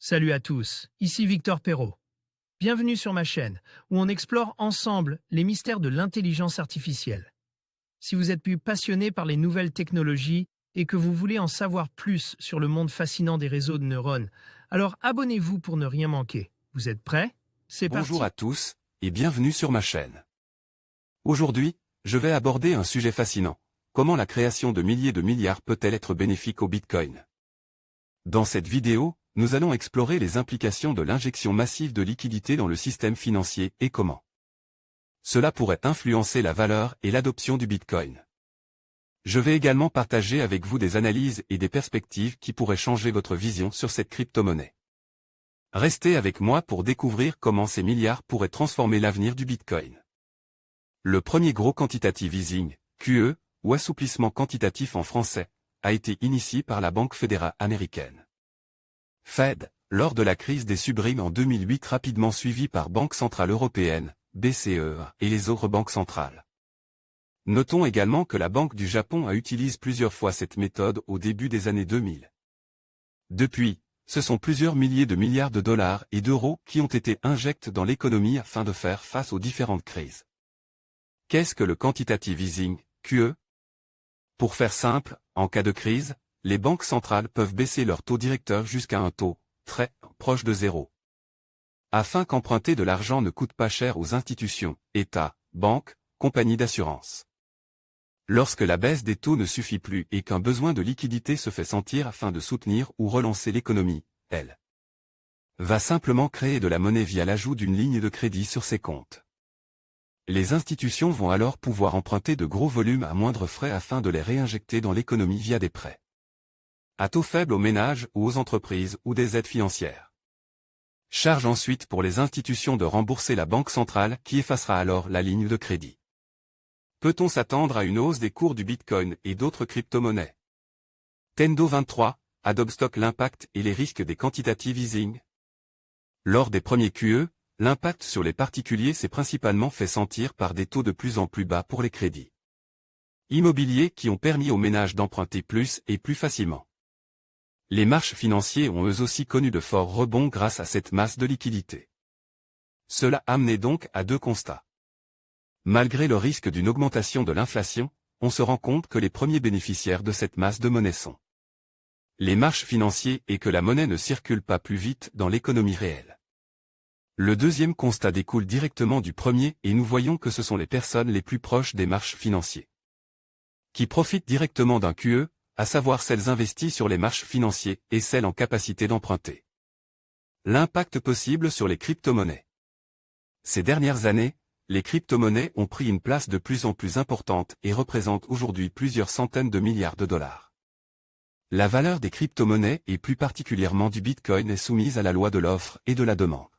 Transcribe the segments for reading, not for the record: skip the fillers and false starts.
Salut à tous, ici Victor Perrault. Bienvenue sur ma chaîne, où on explore ensemble les mystères de l'intelligence artificielle. Si vous êtes plus passionné par les nouvelles technologies et que vous voulez en savoir plus sur le monde fascinant des réseaux de neurones, alors abonnez-vous pour ne rien manquer. Vous êtes prêts? C'est parti. Bonjour à tous, et bienvenue sur ma chaîne. Aujourd'hui, je vais aborder un sujet fascinant. Comment la création de milliers de milliards peut-elle être bénéfique au Bitcoin? Dans cette vidéo, nous allons explorer les implications de l'injection massive de liquidités dans le système financier et comment cela pourrait influencer la valeur et l'adoption du Bitcoin. Je vais également partager avec vous des analyses et des perspectives qui pourraient changer votre vision sur cette crypto-monnaie. Restez avec moi pour découvrir comment ces milliards pourraient transformer l'avenir du Bitcoin. Le premier gros quantitative easing, QE, ou assouplissement quantitatif en français, a été initié par la Banque fédérale américaine. Fed, lors de la crise des subprimes en 2008 rapidement suivie par Banque centrale européenne, BCE, et les autres banques centrales. Notons également que la Banque du Japon a utilisé plusieurs fois cette méthode au début des années 2000. Depuis, ce sont plusieurs milliers de milliards de dollars et d'euros qui ont été injectés dans l'économie afin de faire face aux différentes crises. Qu'est-ce que le quantitative easing, QE? Pour faire simple, en cas de crise, les banques centrales peuvent baisser leur taux directeur jusqu'à un taux très proche de zéro. Afin qu'emprunter de l'argent ne coûte pas cher aux institutions, États, banques, compagnies d'assurance. Lorsque la baisse des taux ne suffit plus et qu'un besoin de liquidité se fait sentir afin de soutenir ou relancer l'économie, elle va simplement créer de la monnaie via l'ajout d'une ligne de crédit sur ses comptes. Les institutions vont alors pouvoir emprunter de gros volumes à moindre frais afin de les réinjecter dans l'économie via des prêts à taux faible aux ménages ou aux entreprises ou des aides financières. Charge ensuite pour les institutions de rembourser la banque centrale qui effacera alors la ligne de crédit. Peut-on s'attendre à une hausse des cours du Bitcoin et d'autres crypto-monnaies? Tendo 23, Adobe Stock l'impact et les risques des quantitative easing. Lors des premiers QE, l'impact sur les particuliers s'est principalement fait sentir par des taux de plus en plus bas pour les crédits immobiliers qui ont permis aux ménages d'emprunter plus et plus facilement. Les marchés financiers ont eux aussi connu de forts rebonds grâce à cette masse de liquidités. Cela amenait donc à deux constats. Malgré le risque d'une augmentation de l'inflation, on se rend compte que les premiers bénéficiaires de cette masse de monnaie sont les marchés financiers et que la monnaie ne circule pas plus vite dans l'économie réelle. Le deuxième constat découle directement du premier et nous voyons que ce sont les personnes les plus proches des marchés financiers qui profitent directement d'un QE, à savoir celles investies sur les marchés financiers et celles en capacité d'emprunter. L'impact possible sur les crypto-monnaies. Ces dernières années, les crypto-monnaies ont pris une place de plus en plus importante et représentent aujourd'hui plusieurs centaines de milliards de dollars. La valeur des crypto-monnaies et plus particulièrement du Bitcoin est soumise à la loi de l'offre et de la demande.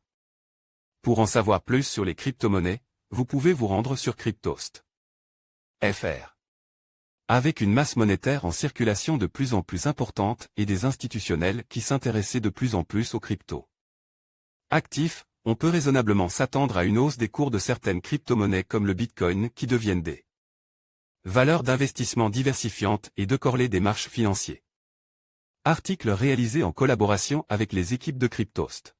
Pour en savoir plus sur les crypto-monnaies, vous pouvez vous rendre sur Cryptost.fr. Avec une masse monétaire en circulation de plus en plus importante et des institutionnels qui s'intéressaient de plus en plus aux cryptos actifs, on peut raisonnablement s'attendre à une hausse des cours de certaines crypto-monnaies comme le Bitcoin qui deviennent des valeurs d'investissement diversifiantes et de corrélés des marchés financiers. Article réalisé en collaboration avec les équipes de Cryptost.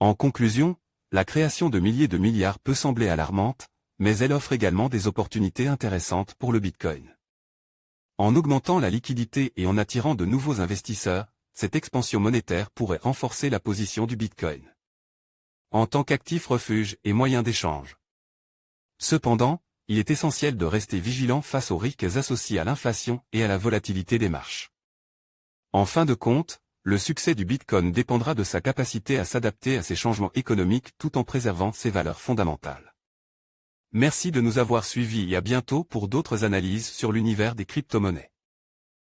En conclusion, la création de milliers de milliards peut sembler alarmante, mais elle offre également des opportunités intéressantes pour le Bitcoin. En augmentant la liquidité et en attirant de nouveaux investisseurs, cette expansion monétaire pourrait renforcer la position du Bitcoin en tant qu'actif refuge et moyen d'échange. Cependant, il est essentiel de rester vigilant face aux risques associés à l'inflation et à la volatilité des marchés. En fin de compte, le succès du Bitcoin dépendra de sa capacité à s'adapter à ces changements économiques tout en préservant ses valeurs fondamentales. Merci de nous avoir suivis et à bientôt pour d'autres analyses sur l'univers des crypto-monnaies.